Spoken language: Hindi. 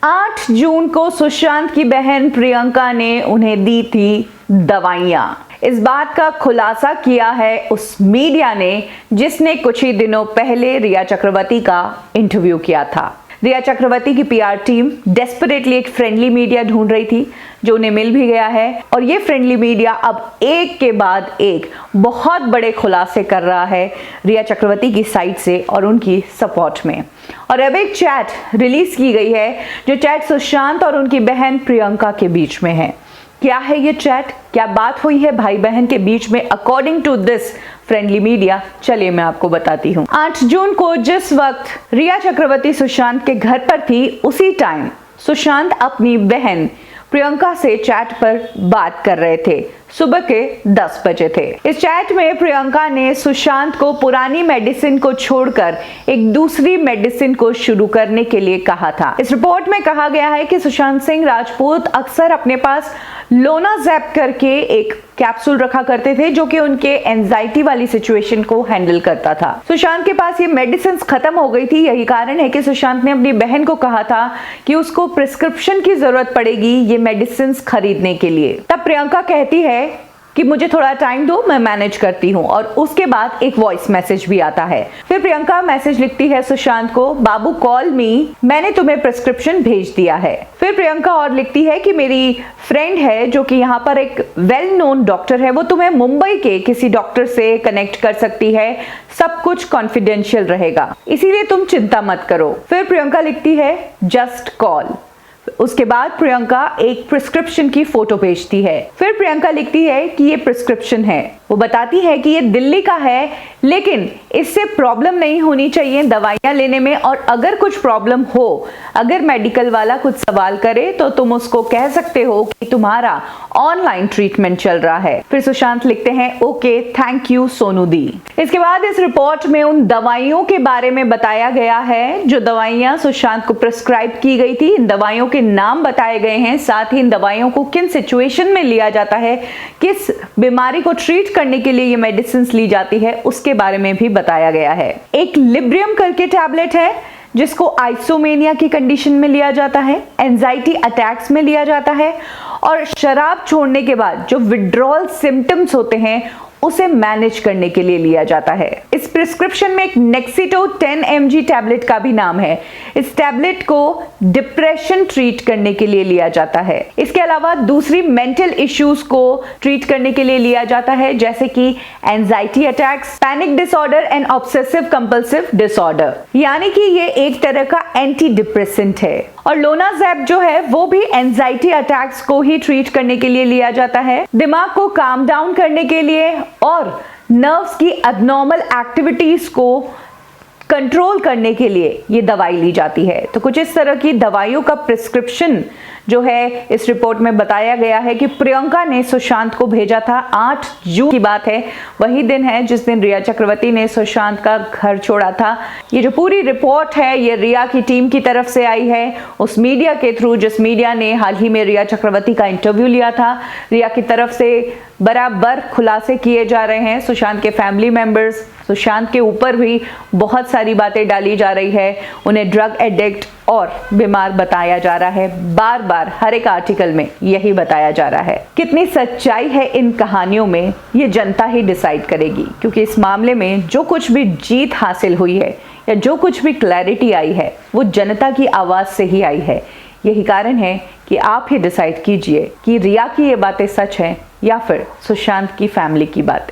8 जून को सुशांत की बहन प्रियंका ने उन्हें दी थी दवाइयां। इस बात का खुलासा किया है उस मीडिया ने जिसने कुछ ही दिनों पहले रिया चक्रवर्ती का इंटरव्यू किया था। रिया चक्रवर्ती की पीआर टीम डेस्परेटली एक फ्रेंडली मीडिया ढूंढ रही थी जो उन्हें मिल भी गया है और ये फ्रेंडली मीडिया अब एक के बाद एक बहुत बड़े खुलासे कर रहा है रिया चक्रवर्ती की साइड से और उनकी सपोर्ट में। और अब एक चैट रिलीज की गई है जो चैट सुशांत और उनकी बहन प्रियंका के बीच में है। क्या है ये चैट, क्या बात हुई है भाई बहन के बीच में according to this friendly media, चलिए मैं आपको बताती हूँ। 8 जून को जिस वक्त रिया चक्रवर्ती सुशांत के घर पर थी उसी टाइम सुशांत अपनी बहन प्रियंका से चैट पर बात कर रहे थे। सुबह के 10 बजे थे। इस चैट में प्रियंका ने सुशांत को पुरानी मेडिसिन को छोड़कर एक दूसरी मेडिसिन को शुरू करने के लिए कहा था। इस रिपोर्ट में कहा गया है कि सुशांत सिंह राजपूत अक्सर अपने पास लोनाज़ेप करके एक कैप्सूल रखा करते थे जो कि उनके एंजाइटी वाली सिचुएशन को हैंडल करता था। सुशांत के पास ये मेडिसिन खत्म हो गई थी। यही कारण है कि सुशांत ने अपनी बहन को कहा था कि उसको प्रिस्क्रिप्शन की जरूरत पड़ेगी ये मेडिसिन खरीदने के लिए। तब प्रियंका कहती है कि मुझे थोड़ा टाइम दो, मैं मैनेज करती हूँ। और उसके बाद एक वॉइस मैसेज भी आता है। फिर प्रियंका मैसेज लिखती है सुशांत को, बाबू कॉल मी, मैंने तुम्हें प्रिस्क्रिप्शन भेज दिया है। फिर प्रियंका और लिखती है कि मेरी फ्रेंड है जो कि यहाँ पर एक वेल नोन डॉक्टर है, वो तुम्हें मुंबई के किसी डॉक्टर से कनेक्ट कर सकती है, सब कुछ कॉन्फिडेंशियल रहेगा, इसीलिए तुम चिंता मत करो। फिर प्रियंका लिखती है जस्ट कॉल। उसके बाद प्रियंका एक प्रिस्क्रिप्शन की फोटो भेजती है। फिर प्रियंका लिखती है कि ये प्रिस्क्रिप्शन है। वो बताती है कि ये दिल्ली का है लेकिन इससे प्रॉब्लम नहीं होनी चाहिए दवाइयां लेने में, और अगर कुछ प्रॉब्लम हो, अगर मेडिकल वाला कुछ सवाल करे तो तुम उसको कह सकते हो कि तुम्हारा ऑनलाइन ट्रीटमेंट चल रहा है। फिर सुशांत लिखते हैं ओके थैंक यू सोनू दी। इसके बाद इस रिपोर्ट में उन दवाइयों के बारे में बताया गया है जो दवाइयां सुशांत को प्रिस्क्राइब की गई थी। इन दवाइयों के नाम बताए गए हैं, साथ ही इन दवाइयों को किन सिचुएशन में लिया जाता है, किस बीमारी को ट्रीट करने के लिए ये मेडिसिन ली जाती है, उसके बारे में भी बताया गया है। एक लिब्रियम करके टैबलेट है जिसको आइसोमेनिया की कंडीशन में लिया जाता है, एंजाइटी अटैक्स में लिया जाता है, और शराब छोड़ने के बाद जो विड्रॉल सिम्टम्स होते हैं उसे मैनेज करने के लिए लिया जाता है। इस प्रिस्क्रिप्शन में एक नेक्सिटो 10 mg टैबलेट का भी नाम है। इस टैबलेट को डिप्रेशन ट्रीट करने के लिए लिया जाता है। इसके अलावा दूसरी मेंटल इश्यूज को ट्रीट करने के लिए लिया जाता है जैसे कि anxiety attacks, panic disorder and obsessive compulsive disorder, यानी कि ये एक तरह का एंटी डिप्रेसेंट है। और लोनाज़ेप जो है वो भी एंजाइटी अटैक्स को ही ट्रीट करने के लिए लिया जाता है, दिमाग को काम डाउन करने के लिए और नर्व्स की एबनॉर्मल एक्टिविटीज को कंट्रोल करने के लिए ये दवाई ली जाती है। तो कुछ इस तरह की दवाइयों का प्रिस्क्रिप्शन जो है इस रिपोर्ट में बताया गया है कि प्रियंका ने सुशांत को भेजा था। 8 जून की बात है, वही दिन है जिस दिन रिया चक्रवर्ती ने सुशांत का घर छोड़ा था। ये जो पूरी रिपोर्ट है ये रिया की टीम की तरफ से आई है, उस मीडिया के थ्रू जिस मीडिया ने हाल ही में रिया चक्रवर्ती का इंटरव्यू लिया था। रिया की तरफ से बराबर खुलासे किए जा रहे हैं। सुशांत के फैमिली मेंबर्स, सुशांत के ऊपर भी बहुत सारी बातें डाली जा रही है, उन्हें ड्रग एडिक्ट और बीमार बताया जा रहा है। बार बार हर एक आर्टिकल में यही बताया जा रहा है। कितनी सच्चाई है इन कहानियों में ये जनता ही डिसाइड करेगी, क्योंकि इस मामले में जो कुछ भी जीत हासिल हुई है या जो कुछ भी क्लैरिटी आई है वो जनता की आवाज से ही आई है। यही कारण है कि आप ही डिसाइड कीजिए कि रिया की ये बातें सच हैं या फिर सुशांत की फैमिली की बातें।